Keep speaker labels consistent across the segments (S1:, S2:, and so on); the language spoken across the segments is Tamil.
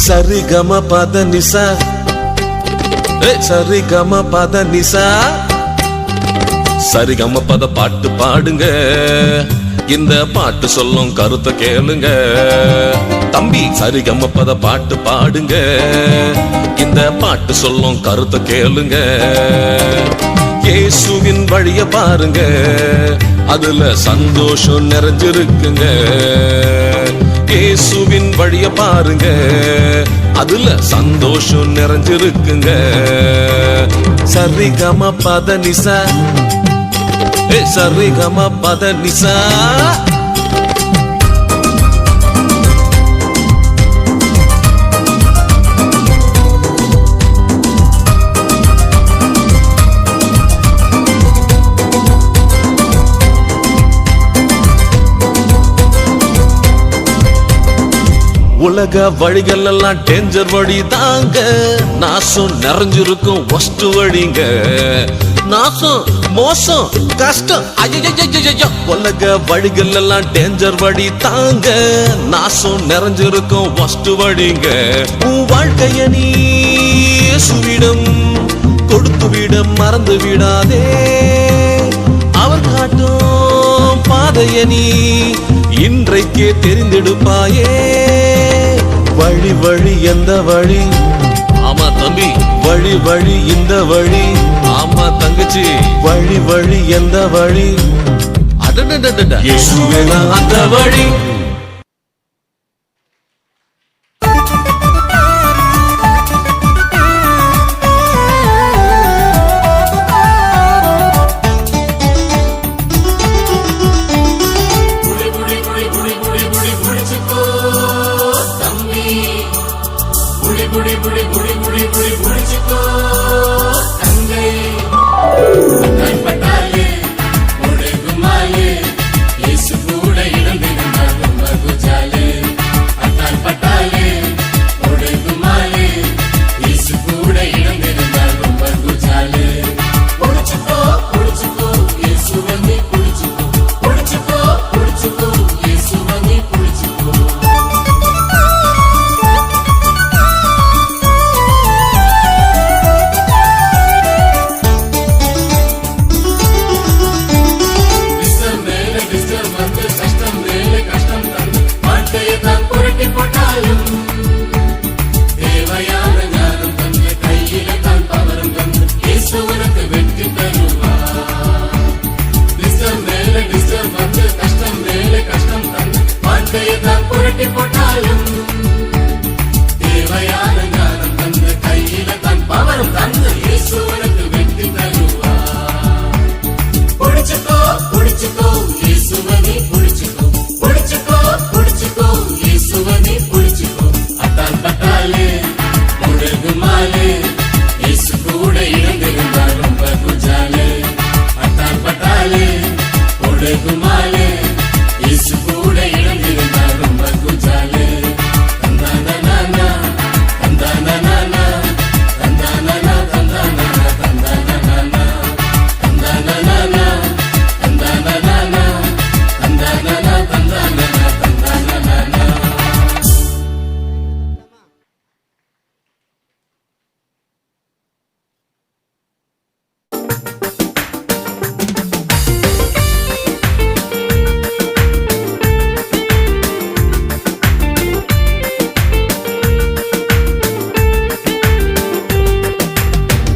S1: சரி கம பத நிசா, சரி கம பத நிசா, சரி கம பத பாட்டு பாடுங்க, இந்த பாட்டு சொல்லும் கருத்தை கேளுங்க. தம்பி சரி கம பத பாட்டு பாடுங்க, இந்த பாட்டு சொல்லும் கருத்தை கேளுங்க. இயேசுவின் வழிய பாருங்க, அதுல சந்தோஷம் நிறைஞ்சிருக்குங்க. இயேசுவின் வழிய பாருங்க, அதுல சந்தோஷம் நிறைஞ்சிருக்குங்க. சரி கம பத நிசா, சரி கம பத நிசா. உலக வழிகள் எல்லாம் டேஞ்சர் வழி தாங்க, நாசம் நிறைஞ்சிருக்கும் ஒஸ்ட் வழிங்க. நாசம் மோசம் கஷ்டம் ஐயோ, உலக வழிகள் எல்லாம் டேஞ்சர் வழி தாங்க, நாசம் நிறைஞ்சிருக்கும் ஒஸ்ட் வழிங்க. உன் வாழ்க்கைய நீ இயேசுவிடம் கொடுத்து விட மறந்து விடாதே, அவர் காட்டும் பாதைய நீ இன்றைக்கே தெரிந்தெடுப்பாயே. வழி வழி எந்த வழி, ஆமா தம்பி, வழி வழி இந்த வழி, ஆமா தங்கச்சி, வழி வழி எந்த வழி, அடடடடட இயேசுவே அந்த வழி.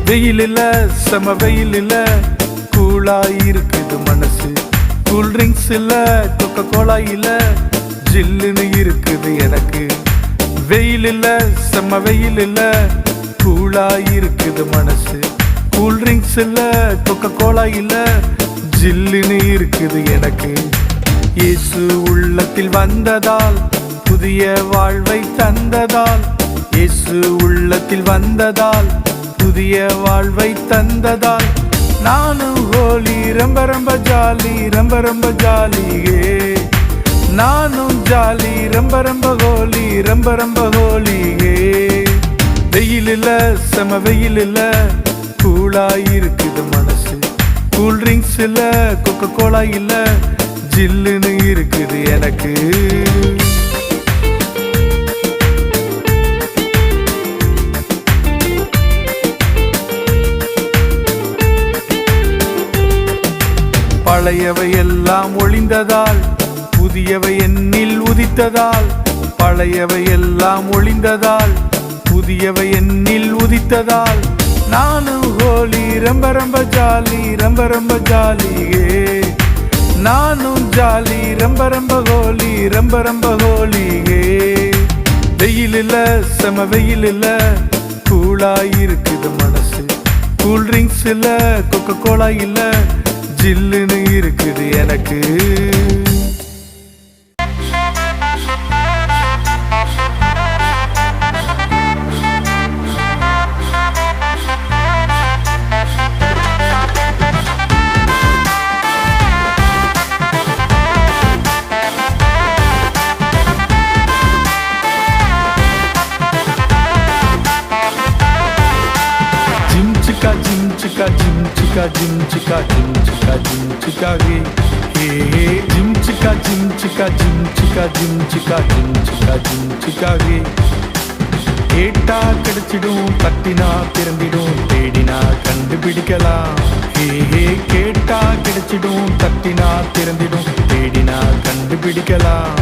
S2: வெயில் இல்ல செம வெயில் இல்ல, கூலாயிருக்குது மனசு. கூல் ட்ரிங்க்ஸ் இல்ல கொக்கோ கோலா இல்ல, ஜில்லுன்னு இருக்குது எனக்கு. வெயில் இல்ல செம்ம வெயில் இல்ல கூலா இருக்குது மனசு. கூல் ட்ரிங்க்ஸ் இல்ல கொக்கோ கோலா இல்ல ஜில்லுன்னு இருக்குது எனக்கு. இயேசு உள்ளத்தில் வந்ததால் புதிய வாழ்வை தந்ததால், இயேசு உள்ளத்தில் வந்ததால் புதிய வாழ்வை தந்ததால், நானும் ஹோலி ரொம்ப ரொம்ப ஜாலி ரொம்ப ரொம்ப ஜாலியே. நானும் ஜாலி ரொம்ப ரொம்ப ஹோலி ரொம்ப ரொம்ப ஹோலியே. வெயில் இல்ல செம வெயில் இல்ல கூலா இருக்குது மனசு. கூல் ட்ரிங்க்ஸ் இல்ல கொக்கோ கோலா இல்ல ஜில்லுன்னு இருக்குது எனக்கு. பழையவை எல்லாம் ஒளிந்ததால் புதியவை என்னில் உதித்ததால், பழையவை எல்லாம் ஒளிந்ததால் புதியவை என்னில் உதித்ததால், நானும் ஹோலி ரொம்ப ரொம்ப ஜாலி ரொம்ப ரொம்ப ஜாலியே. நானும் ஜாலி ரொம்ப ரொம்ப ஹோலி ரொம்ப ரொம்ப ஹோலியே. வெயில் இல்ல செம வெயில் இல்ல கூலா இருக்குது மனசு. கூல் ட்ரிங்க்ஸ் இல்ல கொக்கோ கோலா இல்ல ஜில்லுன்னு இருக்குது எனக்கு. Jim chika jim chika jim chika jim chika hey hey jim chika jim chika jim chika jim chika jim chika jim chika hey. கேட்டா கிடைச்சிடும் தட்டினா திறந்திடும் தேடினா கண்டுபிடிக்கலாம். ஹே ஹே கேட்டா கிடைச்சிடும் தட்டினா திறந்திடும் தேடினா கண்டுபிடிக்கலாம்.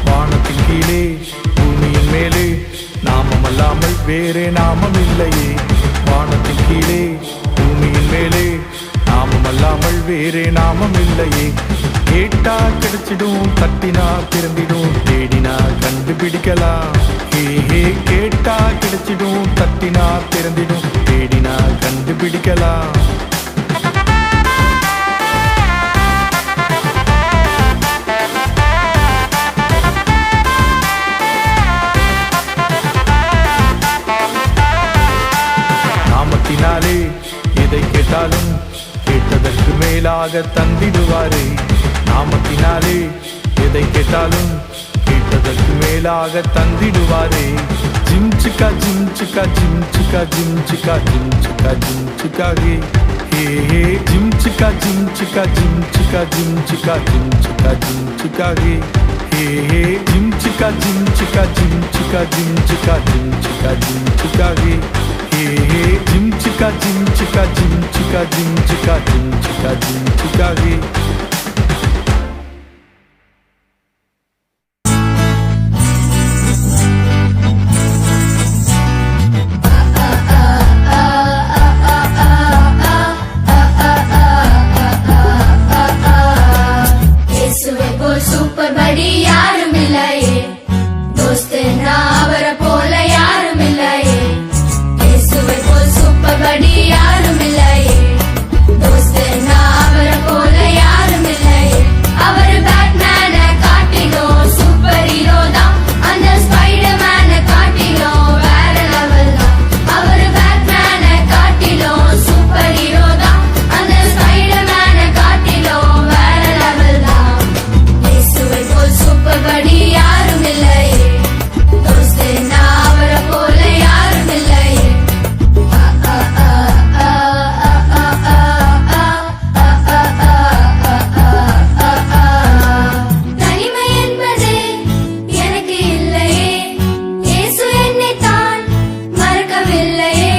S2: வானத்தின் கீழே பூமியின் மேலே நாமம் அல்லாமல் வேறே நாமம் இல்லையே. வானத்தின் கீழே பூமியின் மேலே நாமம் அல்லாமல் வேறே நாமம் இல்லையே. கேட்டா கிடைச்சிடும் தட்டினா திறந்திடும் தேடினா கண்டுபிடிக்கலாம். ஹே ஹே கேட்டா கிடைச்சிடும் தட்டினா திறந்திடும் தேடினா கண்டுபிடிக்கலாம். நாமத்தினாலே எதை கேட்டாலும் கேட்டதற்கு மேலாக தந்திடுவாரே. நாமத்தினாலே எதை கேட்டாலும் கேட்டதற்கு மேலாக தந்திடுவாரே. ஜிம் சிக்கா ஜிம் சிக்கா ஜிம் சிக்கா ஜிம் சிக்கா ஜிம் சிக்கா ஜிம் சிக்கா ஹே ஹே ஜிம் சிக்கா ஜிம் சிக்கா ஜிம் சிக்கா ஜிம் சிக்கா ஜிம் சிக்கா ஜிம் சிக்கா ஹே ஹே ஜிம் சிக்கா ஜிம் சிக்கா ஜிம் சிக்கா ஜிம் சிக்கா ஜிம் சிக்கா ஜிம் சிக்கா ஹே ஹே ஜிம் சிக்கா ஜிம் சிக்கா ஜிம் சிக்கா ஜிம் சிக்கா ஜிம் சிக்கா ஜிம் சிக்கா ஹே.
S3: சூப்பர் படி யாரும் இல்லையே, தோஸ்துனா அவரை போல யாரும் இல்லையே. இயேசுவை போல் சூப்பர் படி யாரும் இல்லையே, தோஸ்துனா அவரை போல யாரும் இல்லையே. அவர் பேட்மேன காட்டிலும் சூப்பர் ஹீரோ தான், அந்த ஸ்பைடர் மேன காட்டிலும் வேற லெவல் தான். அவர் பேட்மேன காட்டிலும் சூப்பர் ஹீரோ தான், அந்த ஸ்பைடர் மேன காட்டிலும் வேற லெவல் தான். சூப்பர் படி யாரும் இல்லையே, தோஸ்துனா அவரை போல யாரும் இல்லையே. தனிமை என்பது எனக்கு இல்லையே, இயேசு என்னை தான் மறக்கவில்லையே.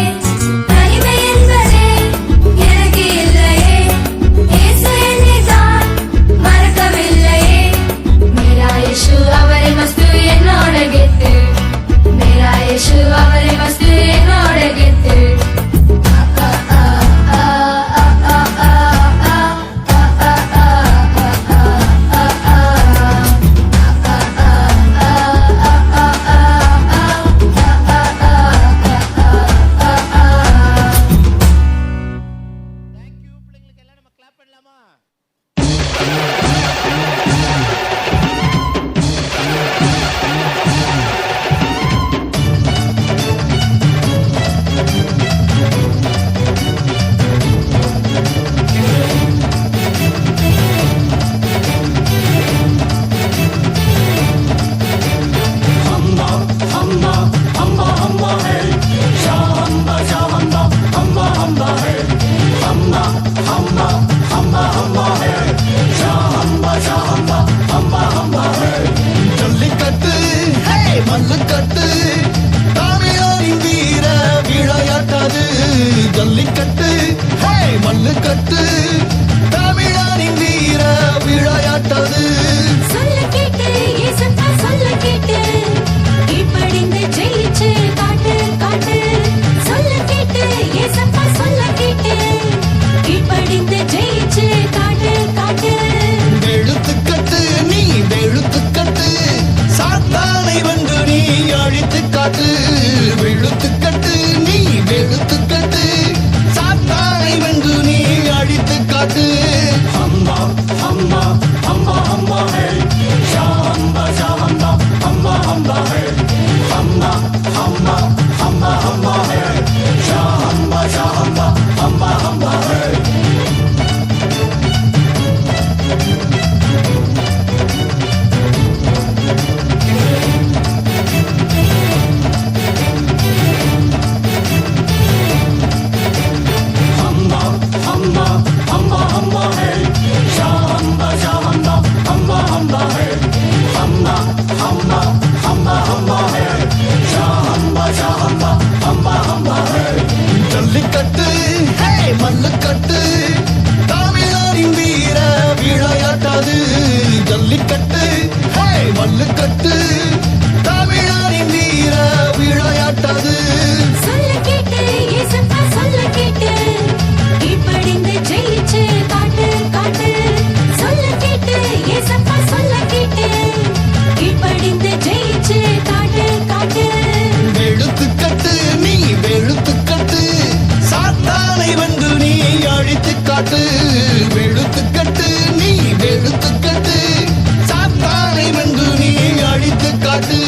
S3: தனிமை என்பது எனக்கு இல்லையே, இயேசு என்னை தான் மறக்கவில்லையே. मेरा यीशु அவரை மஸ்து என்னோட கெத்து, मेरा यीशु அவரை மஸ்து என்னோட கெத்து.
S4: மல்லுக்கட்டு தமிழரின் வீர விளையாட்டது ஜல்லிக்கட்டு மல்லுக்கட்டு தமிழரின் வீர விளையாட்டது
S3: சொல்ல கேட்டு ஏசப்பா சொல்ல கேட்டு கீழ்ப்படிந்து ஜெயிச்சு காட்டு காட்டு சொல்ல கேட்டு ஏசப்பா சொல்ல கேட்டு கீழ்ப்படிந்து ஜெயிச்சு காட்டு காட்டு
S4: வெளுத்துக்கட்டு நீ வெளுத்துக்கட்டு சாத்தானை வந்து நீ அழித்து காட்டு வெளுத்துக்கட்டு நீ வெளுத்துக்கட்டு சாத்தானை வந்து நீ அழித்து காட்டு அம்மா அம்மா அம்மா அம்மா ஹே ஷாம்பா ஷாம்பா அம்மா அம்மா ஹே அம்மா அம்மா அம்மா அம்மா ஹே ஷாம்பா ஷாம்பா அம்மா அம்மா ஹே ஜல்லிக்கட்டு மல்லுக்கட்டு தமிழரின் வீர விளையாட்டது ஜல்லிக்கட்டு மல்லுக்கட்டு தமிழரின் வீர விளையாட்டது
S3: சொல்ல கேட்டு ஏசப்பா சொல்ல கேட்டு கீழ்ப்படிந்து ஜெயிச்சு காட்டு காட்டு சொல்ல கேட்டு ஏசப்பா சொல்ல கேட்டு கீழ்ப்படிந்து ஜெயிச்சு காட்டு காட்டு
S4: வெளுத்துக்கட்டு நீ வெளுத்துக்கட்டு சாத்தானை வந்து நீ அழித்து காட்டு வெளுத்துக்கட்டு நீ வெளுத்துக்கட்டு சாத்தானை வந்து நீ அழித்து காட்டு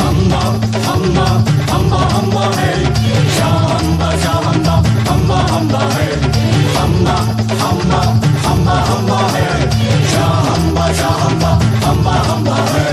S4: அம்மா அம்மா அம்மா அம்மா ஹே ஷாம்பா ஷாம்பா அம்மா அம்மா ஹே அம்மா அம்மா அம்மா அம்மா ஹே ஷாம்பா ஷாம்பா அம்மா அம்மா ஹே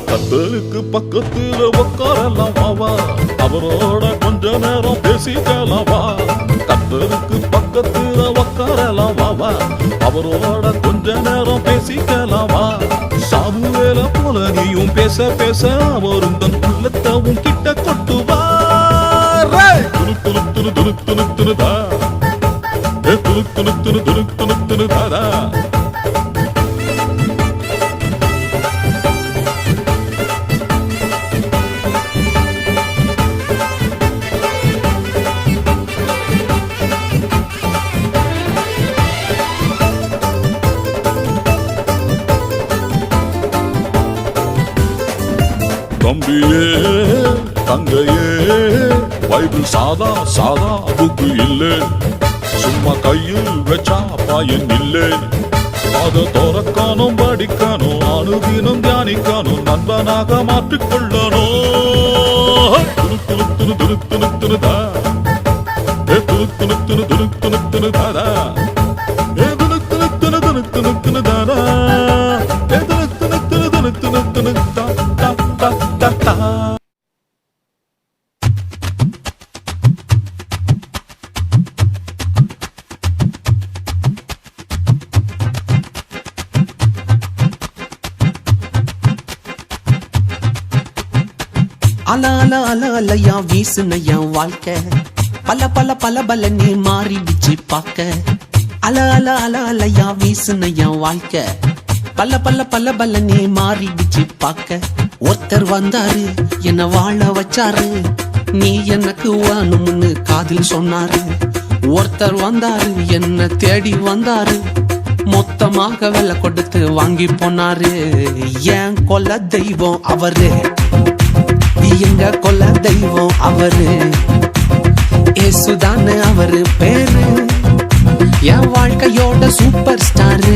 S5: கத்தலுக்கு பக்கத்துல உட்காரலாம் வாவா அவரோட கொஞ்ச நேரம் பேசிக்கலாமா கத்தலுக்கு பக்கத்துல உட்காரலாம் வாவா அவரோட கொஞ்ச நேரம் பேசிக்கலாமா சாமுவேல போல நீயும் பேச பேச அவரும் தன் உள்ளத்தவும் கிட்ட கொட்டுவார் துரு துரு துரு துரு துரு துருதா துரு துரு துரு துரு துரு துருதாதா தம்பியே தங்கையே பைபிள் சாதா சாதா புக்கு இல்லை சும்மா கையில் வச்சா பயன் இல்லை அத துறக்கணும் படிக்கணும் அனுதினம் தியானிக்கணும் நண்பனாக மாற்றிக்கொள்ளணும் துரு துரு துரு துரு துரு துருதா துரு துரு துரு துரு துரு துருதாதா துரு துரு துரு துரு துரு துருதாதா துரு துரு துரு துரு துரு துருதா da da.
S6: அல அல அல அலையா வீசுனையா வாழ்க்கை பல பல பல பல நீ மாறிடுச்சு பாக்க அல அல அல அலையா வீசுனையா வாழ்க்கை பல பல பல பல நீ மாறிடுச்சு பாக்க ஒருத்தர் வந்தாரு என்ன வாழ வச்சாரு நீ எனக்கு வேணும்னு காதில் சொன்னாரு ஒருத்தர் வந்தாரு என்ன தேடி வந்தாரு மொத்தமாக விலை கொடுத்து வாங்கி போனாரு என் கொல்ல தெய்வம் அவரு எங்க கொல்ல தெய்வம் அவரு ஏசுதானு அவரு பேரு என் வாழ்க்கையோட சூப்பர் ஸ்டாரு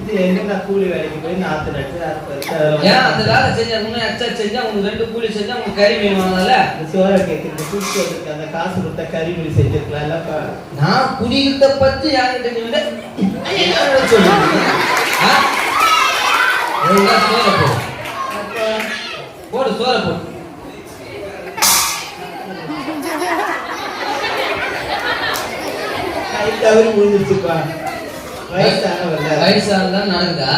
S7: இது என்ன நான் கூலி வேலைக்கு போய் நாத்து நட்டு
S8: ஏன் அந்த வேலை செஞ்சா இன்னும் எக்ஸ்ட்ரா செஞ்சா உங்களுக்கு 2 கூலி செஞ்சா உங்களுக்கு கறி மீன் வாங்கல.
S7: சோற கேட்குறது கூப்பிட்டு வந்துருக்கு அந்த காசு கொடுத்தா கறி மீன் செஞ்சிருக்கலாம்லப்பா.
S8: நான் குடிக்கிறத பத்தி யார்கிட்ட நீ வந்து சொல்லுங்க. சோற போடு சோற போடு.
S7: கை தவறி முடிஞ்சிருச்சுப்பா.
S8: வயசானதா நடக்குதா?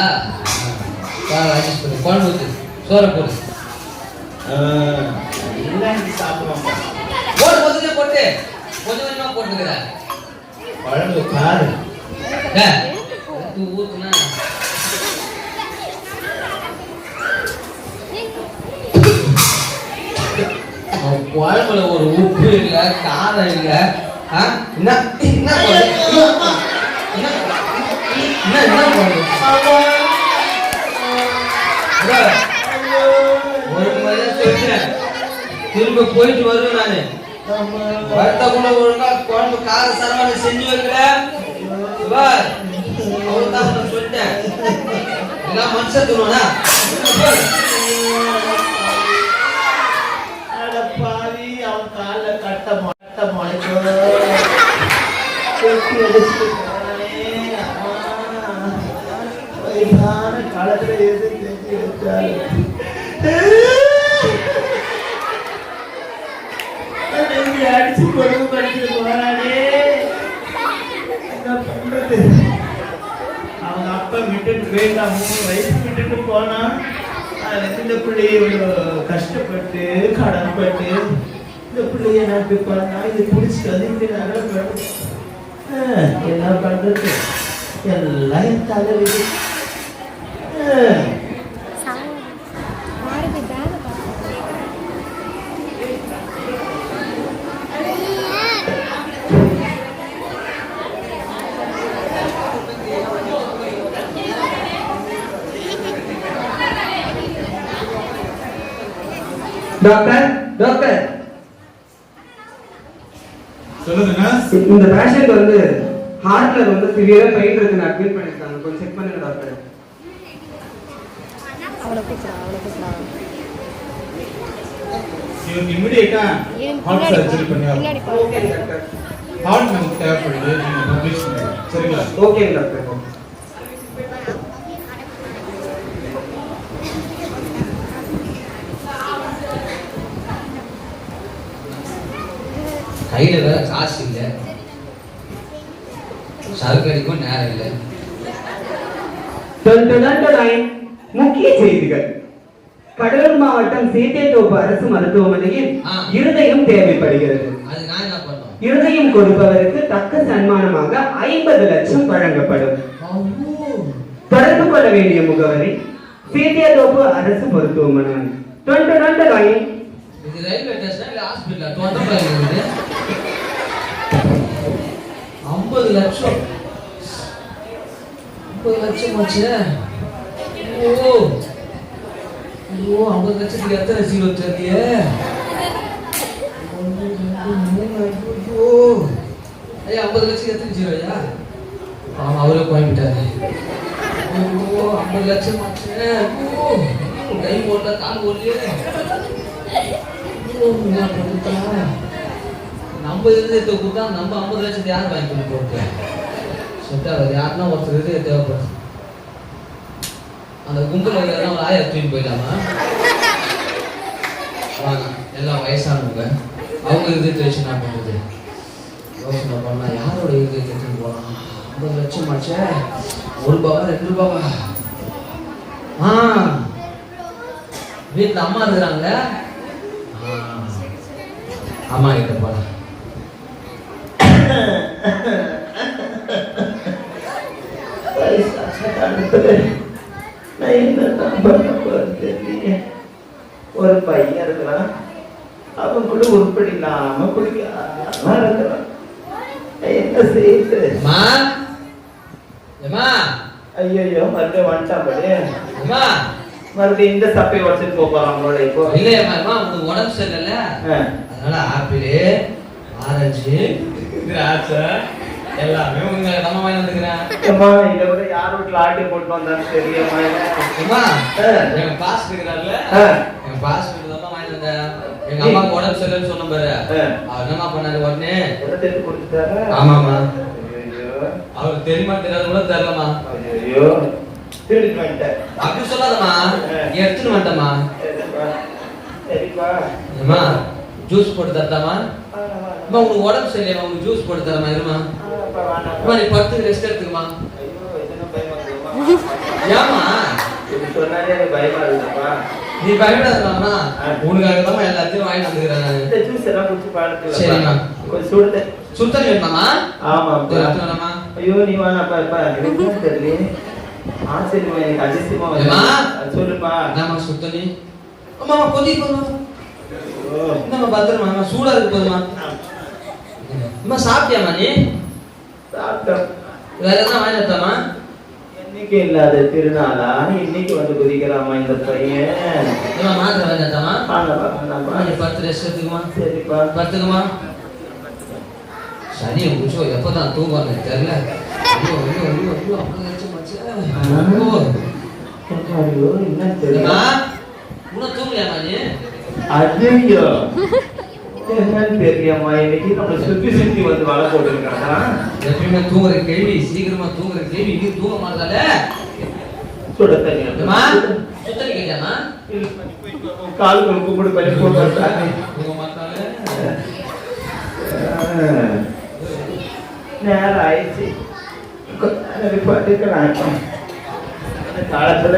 S8: அட்ஜஸ்ட் பண்ணு. குழம்பு ஊத்து சோற போடு.
S7: எல்லாம் சாப்பிடுவோம்.
S8: போடு முதல்ல போட்டு கொஞ்சம் கொஞ்சமா போட்டுக்கிற
S7: குழம்பு பாரு.
S8: ஊத்துனா குழம்புல ஒரு உப்பு இல்ல காரம் இல்ல. என்ன என்ன திரும்ப போயிட்டு வருவேன் நானு. வருத்த கூட ஒழுங்கா குழம்பு கார சரவாணி செஞ்சு வைக்கிற அவ்வளவுதான் சொல்லிட்டேன். எல்லாம் மனுஷன் தருவானா?
S7: பாவி அவன் கால கட்ட முளைச்சோ வயசான காலத்துல எது செஞ்சு வச்சாரு. அடிச்சு கொடுமை படிச்சுட்டு போறானே. என்ன பண்றது? அவங்க அப்பா விட்டுட்டு போயிட்டான். 3 வயசு விட்டுட்டு போனா. இந்த பிள்ளைய கஷ்டப்பட்டு கடன் பட்டு இந்த பிள்ளைய நட்டு பண்ணா இது பிடிச்சிட்டு வந்து என்ன பண்றது? எல்லாம் தலைவிதி.
S9: டாக்டர் டாக்டர்
S2: சொல்லுங்க.
S9: இந்த பேஷண்ட் வந்து ஹார்ட்ல வந்து சிவியரா பெயின் இருக்குன்னு அட்மிட் பண்ணிருக்காங்க. கொஞ்சம் செக் பண்ணுங்க டாக்டர்.
S2: இவங்க இமிடியேட்டா ஹார்ட் சர்ஜரி பண்ணியாங்க.
S9: Okay doctor.
S2: ஹார்ட் நமக்கு தேவைப்படுது. நீங்க பப்ளிஷ் பண்ணுங்க. சரிங்களா?
S9: Okay doctor.
S8: கையில வேற காசு இல்லை, சரக்கு அடிக்கும் நேரம் இல்லை.
S9: முக்கிய செய்திகள். கடலூர் மாவட்டம் சேத்தியத்தோப்பு அரசு மருத்துவமனையில் இருதயம் தேவைப்படுகிறது.
S8: அது நான் என்ன பண்ணோம்?
S9: இருதயம் கொடுப்பவருக்கு தக்க சன்மானமாக 50 லட்சம் வழங்கப்படும். தொடர்பு கொள்ள வேண்டிய முகவரி சேத்தியத்தோப்பு அரசு மருத்துவமனை. 22
S8: இது ரயில்வே ஸ்டேஷன் இல்ல ஹாஸ்பிடல்? 50 லட்சம் 50 லட்சம் ஆச்சு. ஓ ஐயோ 50 லட்சத்துக்கு எத்தனை ஜீரோ தெரியலையே. ஐயா 50 லட்சத்துக்கு எத்தனை ஜீரோ ஐயா? ஆமா அவரே போயிட்டாரு. ஓ 50 லட்சம் ஆச்சு. கை ஓடல கால் ஓடலையே. நம்ம இருதயத்தை கொடுத்தா நம்ம 50 லட்சத்தை யார் வாங்கி கொண்டு போட்டு சொட்டாவது? யாருன்னா ஒருத்தர் இருதயம் தேவைப்படுது. அந்த கும்பல ஒரு ஆயா தூக்கி போயிட்டாமா? வாங்க எல்லாம் வயசானவங்க, அவங்க இருதயத்தை வச்சு என்ன பண்ணுறது? யோசனை பண்ணா யாரோட இருதயத்தை எடுத்துன்னு போகலாம்? 50 லட்சம் ஆச்சே. 1 ரூபாவா 2 ரூபாவா? வீட்டில் அம்மா இருக்கிறாங்க. அம்மா கிட்ட போறேன்.
S7: ஒரு பையன் இருக்கிறான். அவன் கூட உருப்படி இல்லாம குடிக்காம இருக்கிறான். என்ன செய்யுது? ஐயோ மறுபடியும் வந்துட்டான். மறுபடியும் இந்த சப்பை உடச்சிட்டு போறாங்களோட. இப்போ
S8: இல்லையம்மா உங்களுக்கு உடம்பு சரியில்லை, அதனால ஆப்பிள், ஆரஞ்சு, திராட்சை, எல்லாமே உங்க நம்ம வாங்கி வந்துக்கிறேன்.
S7: அம்மா இதை விட யார் வீட்டுல ஆட்டி போட்டு வந்தாலும் தெரியம்மா.
S8: அம்மா எங்க பாஸ் இருக்கிறாருல, எங்க பாஸ் தான் வாங்கி வந்தேன். எங்க அம்மா உடம்பு சரியில்லைன்னு சொன்ன பாரு, அவர் என்னமா பண்ணாரு உடனே
S7: எடுத்து கொடுத்துட்டாரு.
S8: ஆமாமா, அவருக்கு தெரியுமா தெரியாது கூட தெரியலமா.
S7: ஐயோ திருடிட்டு வந்துட்டேன்.
S8: அப்படி சொல்லாதம்மா, எடுத்துட்டு வந்துட்டமா.
S7: சரிப்பா.
S8: அம்மா ஜூஸ் போட்டு தரட்டாமா? அம்மா உங்களுக்கு உடம்பு சரியில்லையா, உங்களுக்கு ஜூஸ் போட்டு தரமா? இருமா அம்மா, நீ படுத்து ரெஸ்ட் எடுத்துக்கமா. ஏமா
S7: சொன்னாலே பயமா இருக்குப்பா.
S8: நீ பயப்படாதம்மா, உனக்காக தான் எல்லாத்தையும் வாங்கி வந்துக்கிறேன்.
S7: இந்த ஜூஸ் எல்லாம் குடிச்சு பாருங்க.
S8: சரிம்மா,
S7: கொஞ்சம் சுடுதே
S8: சுத்தம் வேணுமாமா?
S7: ஆமா.
S8: வேணுமா?
S7: ஐயோ நீ வாப்பா. எனக்கு தெரியல. ஆச்சரியமா, எனக்கு அதிசயமா சொல்லுப்பா.
S8: நாம சுத்தனி. அம்மா கொஞ்சம் போதுமா? என்னம்மா பத்திரமா, சூடா இருக்கு போதுமா? அம்மா சாப்பிட்டியாமா நீ?
S7: சாப்பிட்டோம்.
S8: வேற எதாவது வாங்கி தரட்டாமா?
S7: இன்னைக்கு இல்லாத திருநாளா இன்னைக்கு வந்து குதிக்கிறாமா இந்த பையன்.
S8: அம்மா மாத்திரை வாங்கி தரட்டாமா?
S7: வாங்கப்பா.
S8: நீ படுத்து ரெஸ்ட் எடுத்துக்குமா.
S7: சரிப்பா.
S8: படுத்துக்குமா. சரி முடிச்சோ, எப்பதான் தூங்குவாங்க தெரியல. ஐயோ ஐயோ ஐயோ ஐயோ, அப்படி நினைச்சு
S7: ஐயோ என்ன தெரியல.
S8: இன்னும் தூங்கலையாமா நீ?
S7: ஐயோ என்னன்னு தெரியம்மா. இன்னைக்கு நம்ம சுத்தி வந்து வலை போட்டுருக்காங்க.
S8: எப்பயுமே தூங்குற கேள்வி, சீக்கிரமா தூங்குற கேள்வி, இன்னும் தூங்க மாட்டாலே.
S7: சுட தண்ணியா
S8: சுத்தரி கேட்டாமா?
S7: காலுக்கு கும்பிடு பண்ணி போட்டு
S8: தூங்க மாட்டாலே.
S7: நேரம் ஆயிடுச்சு. பாட்டுக்கிறான் காலத்துல.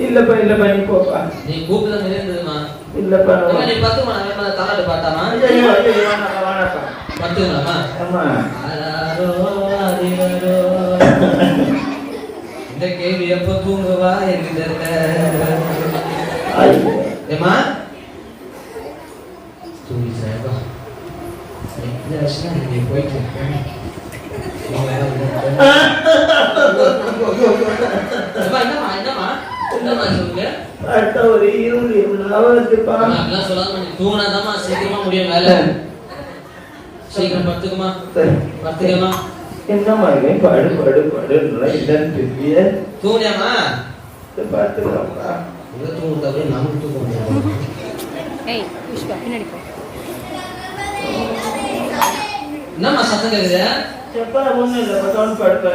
S7: இல்லப்பா நீ போப்பா.
S8: நீ கூப்பிட்டு இருந்ததுமா?
S7: இல்லப்பா
S8: நீ பத்துமா? தலாட்டு பாட்டாமா? பத்துக்கலாமா?
S7: ஆமா.
S8: இந்த கேள்வி எப்ப தூங்குவா எனக்கு தெரியல. ஏமா தூங்கி சாயப்பா. நீ போயிட்டு என்னமா என்னமா என்னமா சொல்லுங்க.
S7: ஒரு
S8: சொல்லாம நீ தூங்கினாதாமா சீக்கிரமா முடியும் வேலை. சீக்கிரம் படுத்துக்குமா. படுத்துக்கமா.
S7: என்னம்மா படு என்னன்னு தெரிய.
S8: தூங்கியாமா?
S7: பார்த்துக்கலாம்ப்பா.
S8: தூங்குறத நமக்கு தூக்க முடியாது. என்னம்மா சத்தம் கேக்குது?
S7: ஒண்ணும் இல்லப்பா. கவுன் படுப்பா.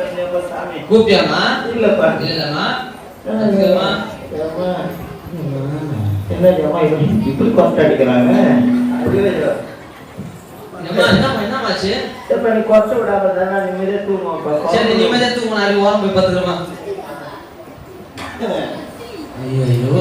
S7: சாமி
S8: கூப்பியாமா?
S7: இல்லப்பா.
S8: இல்லம்மா.
S7: என்ன ஜமா இப்படி கொட்டை அடிக்கிறாங்க.
S8: என்னமாச்சு?
S7: நீ கொட்டை விடாம தானே நிம்மதியா தூங்குவாப்பா.
S8: சரி நிம்மதியா தூங்கணும். அது ஓரம் போய் பத்துக்கிறமா. ஐயோ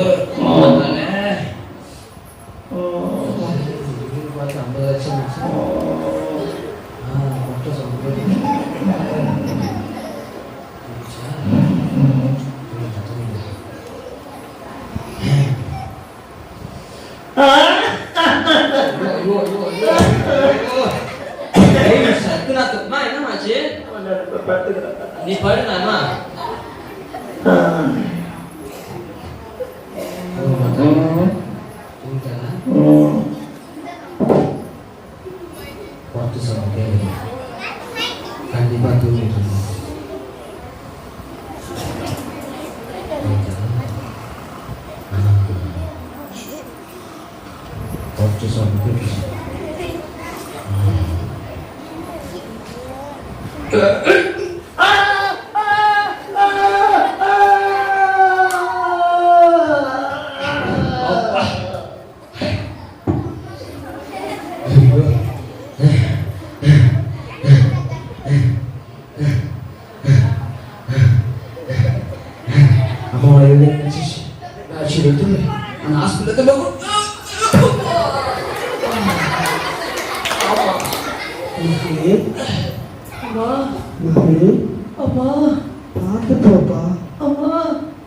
S8: 50 லட்சம் என்னமாச்சு? நீ படுனாமா? கண்டிப்பா தூங்கிட்டு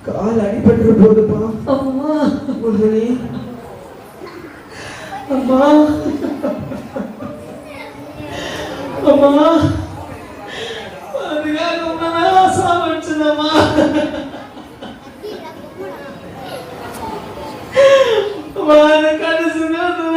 S9: கால் அடிபட்டு போதுப்பா. அம்மா அம்மா அம்மா அதுக்காக உன்னை சாப்பிடுச்சுதம்மா. கடைசி நேரத்தில்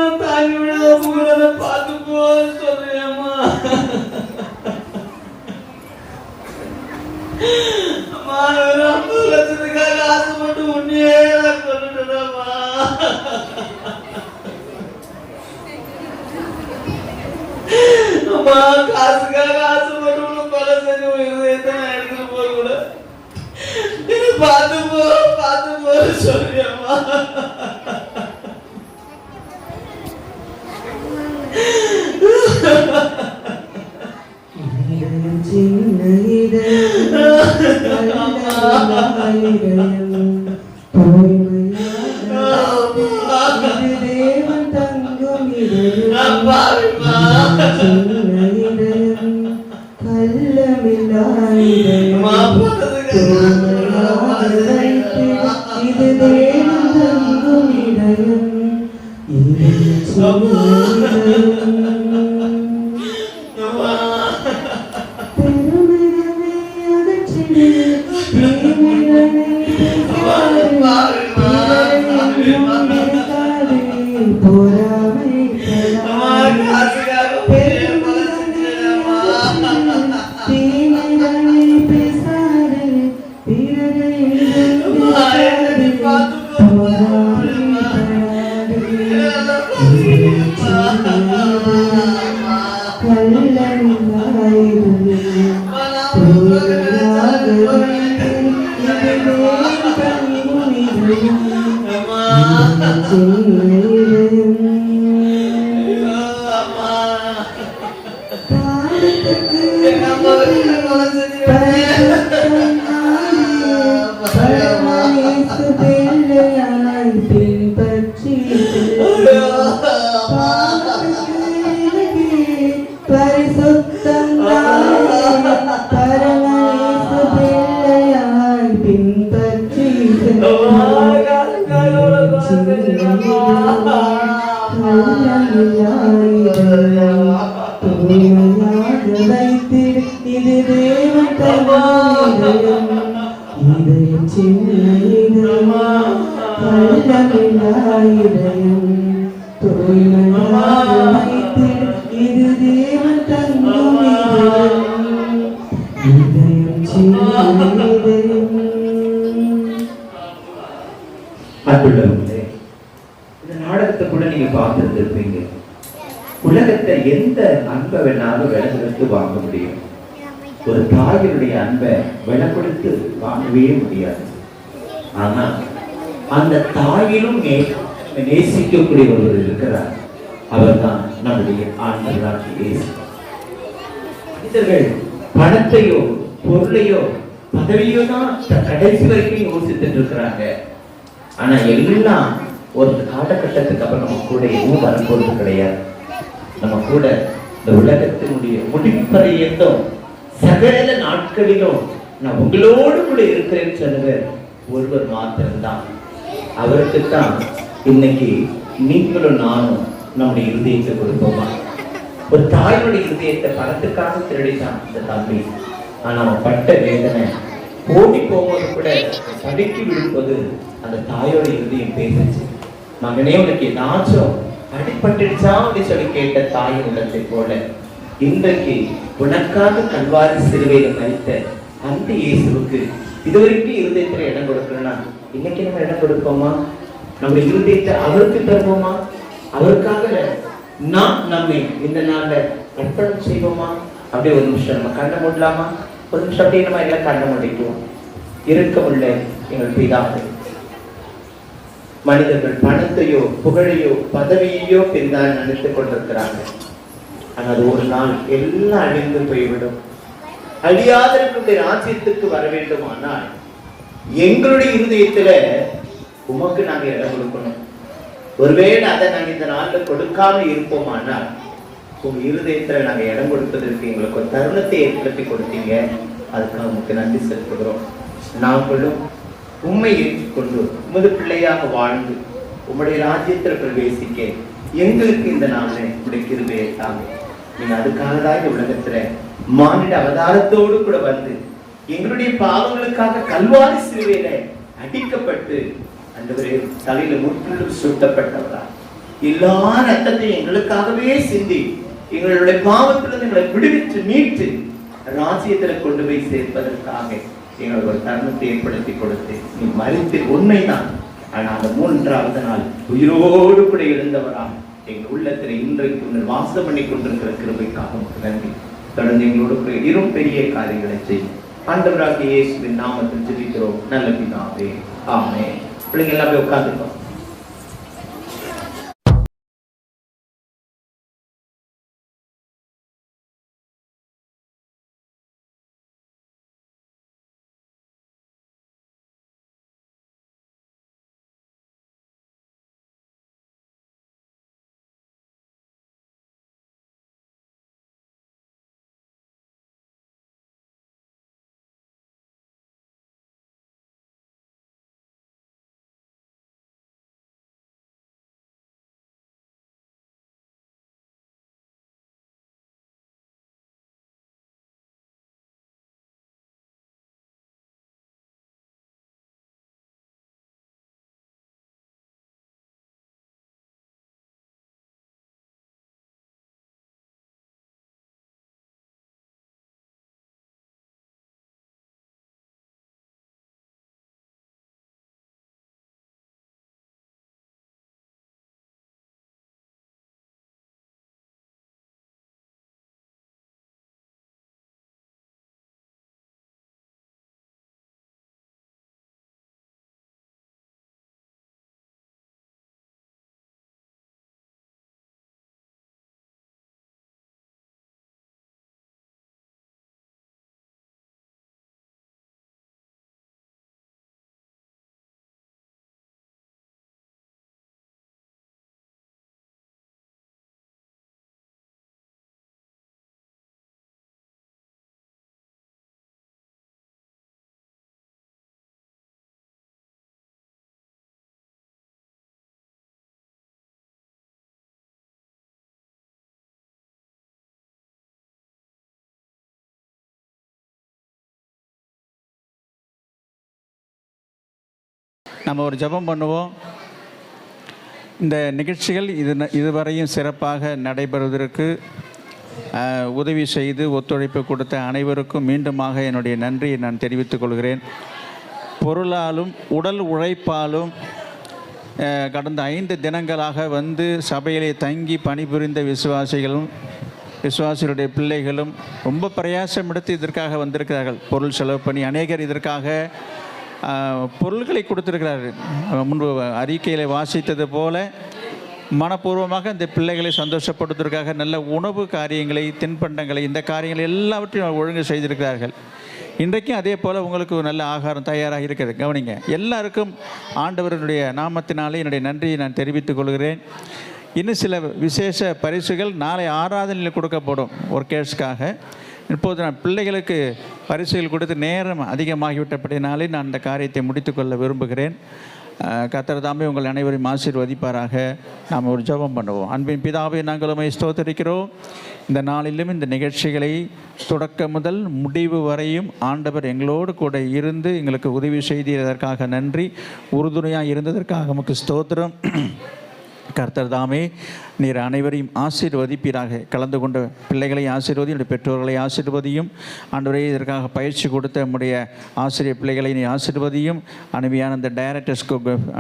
S7: காசுக்காக ஆசைப்பட்டு பல செஞ்சு இதயத்தை நான் எடுத்துட்டு போக கூட பார்த்து போ சொல்லியம்மா.
S9: சின்ன இதயம் தேவன் தங்கும் இதயம் கள்ளமில்லா இது தேவன் தங்கும் இதயம்
S10: அன்புள்ளவர்களே, இந்த நாடகத்தை கூட நீங்க பார்த்துருந்துருப்பீங்க. உலகத்தை எந்த அன்பை வேணாலும் விலை கொடுத்து வாங்க முடியும். ஒரு தாயினுடைய அன்பை விலை கொடுத்து வாங்கவே முடியாது. ஆனா அந்த தாயிலும் நேசிக்கக்கூடிய ஒருவர் இருக்கிறார். அவர் தான் நம்முடைய ஆண்டவராகிய இயேசு. மனிதர்கள் பணத்தையோ பொருளையோ பதவியோ தான் கடைசி வரைக்கும் யோசித்துட்டு இருக்கிறாங்க. ஆனா எல்லாம் ஒரு காலகட்டத்துக்கு அப்புறம் நம்ம கூட எதுவும் வரப்போறது கிடையாது. நம்ம கூட இந்த உலகத்தினுடைய முடிப்பறையத்தும் சகல நாட்களிலும் நான் உங்களோடு கூட இருக்கிறேன்னு சொல்லுவேன் ஒருவர் மாத்திரம்தான். அவருக்குத்தான் இன்னைக்கு நீங்களும் நானும் நம்முடைய இருதயத்தை கொடுப்போமா? ஒரு தாயினுடைய இருதயத்தை பணத்துக்காக திருடித்தான் இந்த தம்பி. ஆனா அவன் பட்ட வேதனை ஓடி போவது கூட தடுக்கி விடும்போது அந்த தாயோட இருதயம் பேசுச்சு. மகனே, உனக்கு ஏதாச்சும் அடிபட்டுச்சா அப்படின்னு சொல்லி கேட்ட தாயின் உள்ளத்தை போல இன்றைக்கு உனக்காக கல்வாரி சிலுவையில மரித்த அந்த இயேசுவுக்கு இதுவரைக்கும் இருதயத்துல இடம் கொடுக்கணும்னா இன்னைக்கு நம்ம இடம் கொடுப்போமா? நம்ம இருதயத்தை அவருக்கு தருவோமா? அவருக்காக நாம் நம்மை இந்த நாள்ல அர்ப்பணம் செய்வோமா? அப்படியே ஒரு நிமிஷம் நம்ம கண்ணை மூடலாமா? ஒரு நிமிஷம் அப்படியே நம்ம எல்லாம் கண்ணை மூடிக்குவோம். இருக்கமுள்ள எங்கள் பிதாவே, மனிதர்கள் பணத்தையோ புகழையோ பதவியையோ பெரிதாக நினைத்துக் கொண்டிருக்கிறாங்க. ஆனால் அது ஒரு நாள் எல்லாம் அழிந்து போய்விடும். அழியாதவர்களுடைய ராஜ்யத்துக்கு வர வேண்டுமானால் எங்களுடைய இருதயத்துல உமக்கு நாங்க இடம் கொடுக்கணும். ஒருவேளை அதை நாங்க இந்த நாள்ல கொடுக்காம இருப்போமானால் உங்க இருதயத்துல நாங்க இடம் கொடுப்பதற்கு எங்களுக்கு ஒரு தருணத்தை ஏற்படுத்தி கொடுத்தீங்க. அதுக்காக உங்களுக்கு நன்றி செலுத்துகிறோம். நாங்களும் உண்மை ஏற்றுக்கொண்டு உமது பிள்ளையாக வாழ்ந்து உம்முடைய ராஜ்யத்தில் பிரவேசிக்க எங்களுக்கு இந்த நாளை உடைய கிருபையை தாங்க. நீங்க அதுக்காக தான் இந்த உலகத்துல மானிட அவதாரத்தோடு கூட வந்து எங்களுடைய பாவங்களுக்காக கல்வாரி சிலுவையில அடிக்கப்பட்டு அந்தவரே தலையில முற்றிலும் சுட்டப்பட்டவரா எல்லா ரத்தத்தையும் எங்களுக்காகவே சிந்தி எங்களுடைய பாவத்திலிருந்து எங்களை விடுவித்து மீட்டு ராஜ்யத்துல கொண்டு போய் சேர்ப்பதற்காக எங்களுக்கு ஒரு தருணத்தை ஏற்படுத்தி கொடுத்து நீ மறித்து உண்மைதான். ஆனா அந்த மூன்றாவது நாள் உயிரோடு கூட இருந்தவரா எங்கள் உள்ளத்துல இன்றைக்கு வாசம் பண்ணி கொண்டிருக்கிற கிருபைக்காக நன்றி. தொடர்ந்து எங்களோடு கூட இரும் பெரிய காரியங்களை செய்யும். ஆண்டவராகிய இயேசுவின் நாமத்தில் ஜெபிக்கிறோம் நல்ல பிதாவே, ஆமென். பிள்ளைங்க எல்லாமே உட்கார்ந்துருக்கோம்.
S11: நம்ம ஒரு ஜெபம் பண்ணுவோம். இந்த நிகழ்ச்சிகள் இதுவரையும் சிறப்பாக நடைபெறுவதற்கு உதவி செய்து ஒத்துழைப்பு கொடுத்த அனைவருக்கும் மீண்டுமாக என்னுடைய நன்றியை நான் தெரிவித்துக் கொள்கிறேன். பொருளாலும் உடல் உழைப்பாலும் கடந்த 5 தினங்களாக வந்து சபையிலே தங்கி பணிபுரிந்த விசுவாசிகளுடைய பிள்ளைகளும் ரொம்ப பிரயாசம் எடுத்து இதற்காக வந்திருக்கிறார்கள். பொருள் செலவு பண்ணி அநேகர் இதற்காக பொருள்களை கொடுத்திருக்கிறார்கள். முன்பு அறிக்கையில் வாசித்தது போல மனப்பூர்வமாக இந்த பிள்ளைகளை சந்தோஷப்படுத்துவதற்காக நல்ல உணவு காரியங்களை, தின்பண்டங்களை, இந்த காரியங்களை எல்லாவற்றையும் ஒழுங்கு செய்திருக்கிறார்கள். இன்றைக்கும் அதே போல் உங்களுக்கு ஒரு நல்ல ஆகாரம் தயாராக இருக்கிறது. கவனிங்க. எல்லாருக்கும் ஆண்டவருடைய நாமத்தினாலே என்னுடைய நன்றியை நான் தெரிவித்துக் கொள்கிறேன். இன்னும் சில விசேஷ பரிசுகள் நாளை ஆராதனையில் கொடுக்கப்படும் ஒர்க்கர்ஸ்க்காக. இப்போது நான் பிள்ளைகளுக்கு பரிசுகள் கொடுத்து நேரம் அதிகமாகிவிட்டபடினாலே நான் அந்த காரியத்தை முடித்துக்கொள்ள விரும்புகிறேன். கர்த்தர் தாமே உங்கள் அனைவரையும் ஆசீர்வதிப்பாராக. நாம் ஒரு ஜெபம் பண்ணுவோம். அன்பின் பிதாவே, நாங்கள் உம்மை ஸ்தோத்திரிக்கிறோம். இந்த நாளிலும் இந்த நிகழ்ச்சிகளை தொடக்க முதல் முடிவு வரையும் ஆண்டவர் எங்களோடு கூட இருந்து எங்களுக்கு உதவி செய்ததற்காக நன்றி. உறுதுணையாக இருந்ததற்காக நமக்கு ஸ்தோத்திரம். கர்த்தர் தாமே நீர் அனைவரையும் ஆசீர்வதிப்பீராக. கலந்து கொண்ட பிள்ளைகளை ஆசீர்வதி, என்னுடைய பெற்றோர்களை ஆசீர்வதியும். ஆண்டவரே, இதற்காக பயிற்சி கொடுத்த நம்முடைய ஆசிரியர் பிள்ளைகளை நீர் ஆசீர்வதியும். அனுமையான அந்த டைரக்டர்ஸ்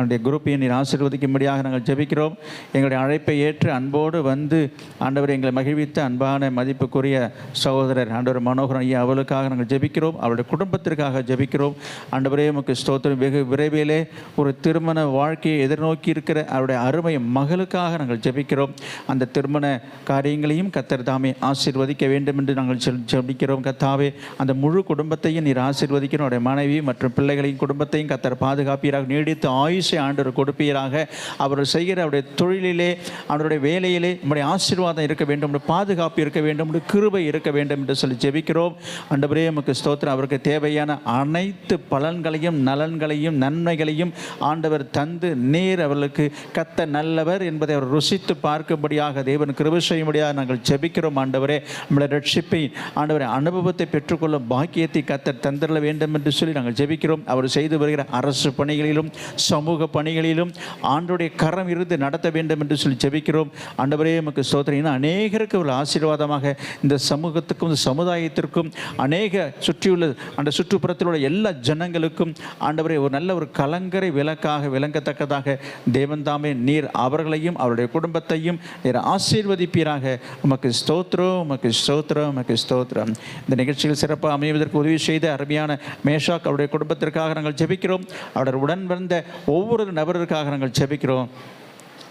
S11: அந்த குரூப்பையும் நீர் ஆசீர்வதிக்கும்படியாக நாங்கள் ஜெபிக்கிறோம். எங்களுடைய அழைப்பை ஏற்று அன்போடு வந்து ஆண்டவர் எங்களை மகிழ்வித்த அன்பான மதிப்புக்குரிய சகோதரர் ஆண்டவர் மனோகரன் ஐயா அவளுக்காக நாங்கள் ஜெபிக்கிறோம். அவருடைய குடும்பத்திற்காக ஜெபிக்கிறோம். ஆண்டவரே, உமக்கு ஸ்தோத்திரம். வெகு விரைவிலே ஒரு திருமண வாழ்க்கையை எதிர்நோக்கி இருக்கிற அவருடைய அருமை மகளுக்காக நாங்கள் ஜெபிக்கிறோம். அந்த திருமண காரியங்களையும் கர்த்தர் தாமே ஆசீர்வதிக்க வேண்டும் என்று நாங்கள் ஜெபிக்கிறோம். கர்த்தாவே, அந்த முழு குடும்பத்தையும் நீர் ஆசீர்வதிக்கணும். அவருடைய மனைவி மற்றும் பிள்ளைகளின் குடும்பத்தையும் கர்த்தர் பாதுகாப்பீராக. நீடித்து ஆயுஷை ஆண்டவர் கொடுப்பீராக. அவர் செய்கிற அவருடைய தொழிலிலே, அவருடைய வேலையிலே நம்முடைய ஆசீர்வாதம் இருக்க வேண்டும், பாதுகாப்பு இருக்க வேண்டும், கிருபை இருக்க வேண்டும் என்று சொல்லி ஜெபிக்கிறோம். ஆண்டவரே, நமக்கு ஸ்தோத்திரம். அவருக்கு தேவையான அனைத்து பலன்களையும் நலன்களையும் நன்மைகளையும் ஆண்டவர் தந்து நீர் அவர்களுக்கு கர்த்தர் நல்லவர் என்பதை அவர் ருசித்து பார்க்கும்படியாக தேவன் கிருபை செய்யும்படியாக நாங்கள் ஜெபிக்கிறோம். ஆண்டவரே, நம்முடைய ரட்சிப்பை ஆண்டவரே அனுபவத்தை பெற்றுக்கொள்ளும் பாக்கியத்தை கர்த்தர் தந்திர வேண்டும் என்று சொல்லி நாங்கள் ஜெபிக்கிறோம். அவர் செய்து வருகிற அரசு பணிகளிலும் சமூக பணிகளிலும் ஆண்டவருடைய கரம் இருந்து நடத்த வேண்டும் என்று சொல்லி ஜெபிக்கிறோம். ஆண்டவரே, நமக்கு ஸ்தோத்திரம். இன்னும் அநேகருக்கு ஒரு ஆசீர்வாதமாக இந்த சமூகத்துக்கும் இந்த சமுதாயத்திற்கும் அநேக சுற்றியுள்ள அந்த சுற்றுப்புறத்தில் உள்ள எல்லா ஜனங்களுக்கும் ஆண்டவரே ஒரு நல்ல ஒரு கலங்கரை விளக்காக விளங்கத்தக்கதாக தேவன் தாமே நீர் அவர்களையும் அவருடைய குடும்பத்தையும் ஒவ்வொருவரையும் நீர் ஆசீர்வதிப்பீராக. உமக்கு ஸ்தோத்திரம், உமக்கு ஸ்தோத்திரம், உமக்கு ஸ்தோத்திரம். இந்த நிகழ்ச்சியில் சிறப்பாக அமைவதற்கு உதவி செய்த அருமையான மேஷாக் அவருடைய குடும்பத்திற்காக நாங்கள் ஜெபிக்கிறோம். அவருடைய உடன் வந்த ஒவ்வொரு நபருக்காக நாங்கள் ஜெபிக்கிறோம்.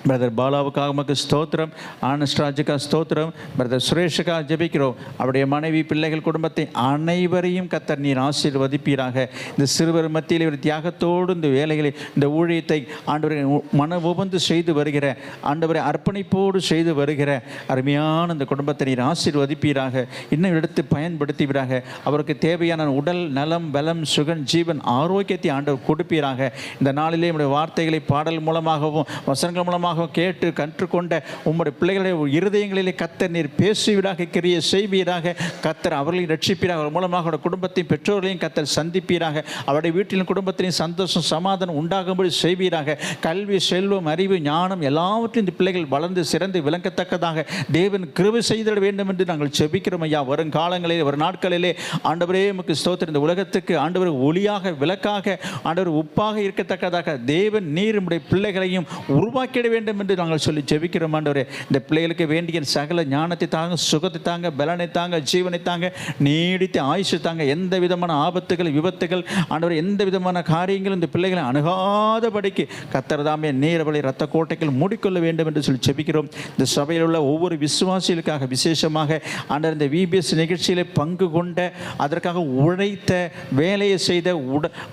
S11: பிரதர் பாலாவுக்காக உமக்கு ஸ்தோத்திரம், ஆனஸ்ட்ராஜுக்கா ஸ்தோத்திரம், பிரதர் சுரேஷுக்காக ஜெபிக்கிறோம். அவருடைய மனைவி, பிள்ளைகள், குடும்பத்தை அனைவரையும் கர்த்தர் நீர் ஆசீர்வதிப்பீராக. இந்த சிறுவர் மத்தியில் ஒரு தியாகத்தோடு இந்த வேலைகளை, இந்த ஊழியத்தை ஆண்டவரை மன உபந்து செய்து வருகிற, ஆண்டவரை அர்ப்பணிப்போடு செய்து வருகிற அருமையான இந்த குடும்பத்தை நீர் ஆசீர்வதிப்பீராக. இன்னும் எடுத்து பயன்படுத்துவீராக. அவருக்கு தேவையான உடல் நலம், பலம், சுகன், ஜீவன், ஆரோக்கியத்தை ஆண்டவர் கொடுப்பீராக. இந்த நாளிலே உடைய வார்த்தைகளை பாடல் மூலமாகவும் வசனங்கள் மூலமாக கேட்டு கற்றுக்கொண்ட உம்முடைய பிள்ளைகளுடைய இருதயங்களிலே கர்த்தர் நீர் பேசுவீராக, கிரியை செய்வீராக. கர்த்தர் அவர்களையும் ரட்சிப்பீராக. அவர் மூலமாக அவருடைய குடும்பத்தையும் பெற்றோர்களையும் கர்த்தர் சந்திப்பீராக. அவருடைய வீட்டிலும் குடும்பத்திலையும் சந்தோஷம், சமாதானம் உண்டாகும்படி செய்வீராக. கல்வி, செல்வம், அறிவு, ஞானம் எல்லாவற்றையும் இந்த பிள்ளைகள் வளர்ந்து சிறந்து விளங்கத்தக்கதாக தேவன் கிருபை செய்திட வேண்டும் என்று நாங்கள் செபிக்கிறோம் ஐயா. வரும் காலங்களிலே, வரும் நாட்களிலே ஆண்டவரே உமக்கு ஸ்தோத்திரம். இந்த உலகத்துக்கு ஆண்டவர் ஒளியாக, விளக்காக, ஆண்டவர் உப்பாக இருக்கத்தக்கதாக தேவன் நீர் உம்முடைய பிள்ளைகளையும் உருவாக்கிட வேண்டும் என்று நாங்கள் சொல்லி ஜெபிக்கிறோம் ஆண்டவரே. இந்த பிள்ளைகளுக்கு வேண்டிய சகல ஞானத்தை தாங்க, சுகத்தை தாங்க, பலனை தாங்க, ஜீவனை தாங்க, நீடித்த ஆயுசு தாங்க. எந்த விதமான ஆபத்துகள், விபத்துகள் ஆண்டவரே, எந்த விதமான காரியங்களும் இந்த பிள்ளைகளை அணுகாதபடிக்கு கர்த்தர் தாமே நீர் அவளை இரத்த கோட்டைகள் மூடிக்கொள்ள வேண்டும் என்று சொல்லி ஜெபிக்கிறோம். இந்த சபையில் உள்ள ஒவ்வொரு விசுவாசிகளுக்காக விசேஷமாக ஆண்டவர் இந்த VBS நிகழ்ச்சியிலே பங்கு கொண்ட, அதற்காக உழைத்த, வேலையை செய்த,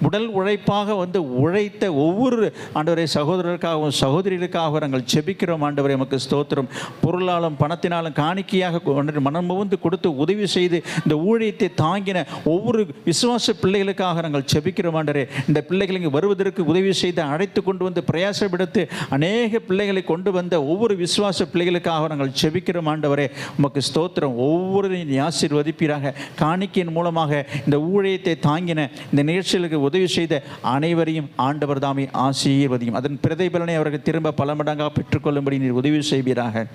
S11: உடல் உழைப்பாக உழைத்த ஒவ்வொரு ஆண்டவரை சகோதரருக்காகவும் சகோதரிகளுக்காக நாங்கள் ஜெபிக்கிறோம் ஆண்டவரே. உமக்கு ஸ்தோத்திரம். பொருளாலும் பணத்தினாலும் காணிக்கையாக மனம் முகந்து கொடுத்து உதவி செய்து இந்த ஊழியத்தை தாங்கின ஒவ்வொரு விசுவாச பிள்ளைகளுக்காக நாங்கள் ஜெபிக்கிறோம் ஆண்டவரே. இந்த பிள்ளைகள் இங்கு வருவதற்கு உதவி செய்து அழைத்து கொண்டு வந்து பிரயாசப்படுத்தி அநேக பிள்ளைகளை கொண்டு வந்த ஒவ்வொரு விசுவாச பிள்ளைகளுக்காக நாங்கள் ஜெபிக்கிறோம் ஆண்டவரே. உமக்கு ஸ்தோத்திரம். ஒவ்வொருவரையும் ஆசீர்வதிப்பீராக. காணிக்கையின் மூலமாக இந்த ஊழியத்தை தாங்கின, இந்த நிகழ்ச்சிகளுக்கு உதவி செய்த அனைவரையும் ஆண்டவர் தாமே ஆசீர்வதியும். அதன் பிரதிபலனை அவர்கள் திரும்ப பல மடங்காக பெற்றுக்கொள்ளும்படி நீர் உதவி செய்வீராக.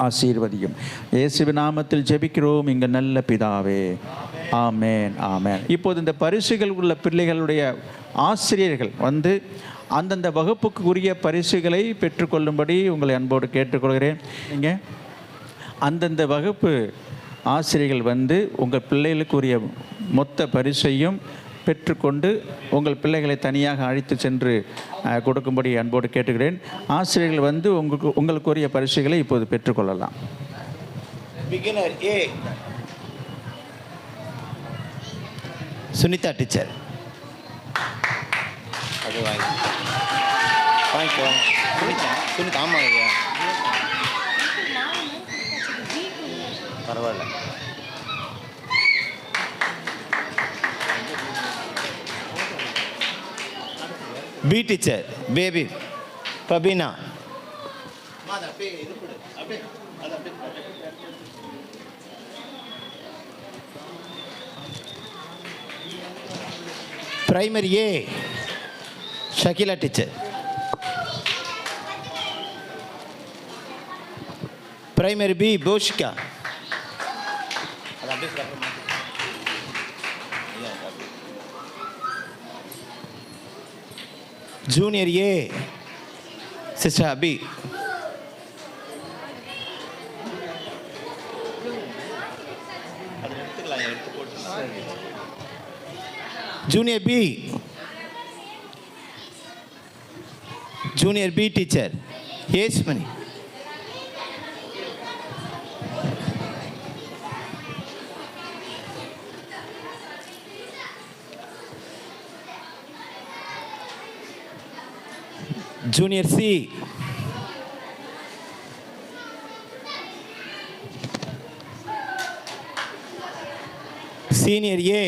S11: ஆசீர்வதியும். இயேசுவின் நாமத்தில் ஜெபிக்கிறோம் எங்கள் நல்ல பிதாவே. ஆமென், ஆமென். இப்போது இந்த பரிசுகள் உள்ள பிள்ளைகளுடைய ஆசிரியர்கள் அந்தந்த வகுப்புக்கு உரிய பரிசுகளை பெற்றுக்கொள்ளும்படி உங்களை அன்போடு கேட்டுக்கொள்கிறேன். நீங்கள் அந்தந்த வகுப்பு ஆசிரியர்கள் உங்கள் பிள்ளைகளுக்குரிய மொத்த பரிசையும் பெற்றுக்கொண்டு உங்கள் பிள்ளைகளை தனியாக அழைத்து சென்று கொடுக்கும்படி அன்போடு கேட்டுக்கிறேன். ஆசிரியர்கள் உங்களுக்குரிய பரிசுகளை இப்போது பெற்றுக்கொள்ளலாம்.
S7: Beginner A Sunitha teacher. அது வாங்கிக்கோ. சுனிதா, ஆமாம் ஐயா, பரவாயில்ல. B teacher Baby Babeena. Primary A Shakila teacher. Primary B Boshika. Junior A sister Abi. Junior B, junior B teacher Esmani. Junior C senior A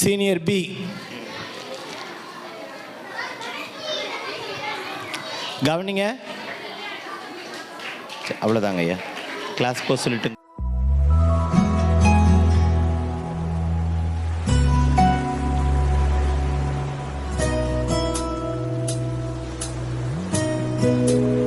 S7: senior B. கவனிங்க, அவ்வளோதாங்க ஐயா. கிளாஸ் போக சொல்லிட்டு
S12: Thank you.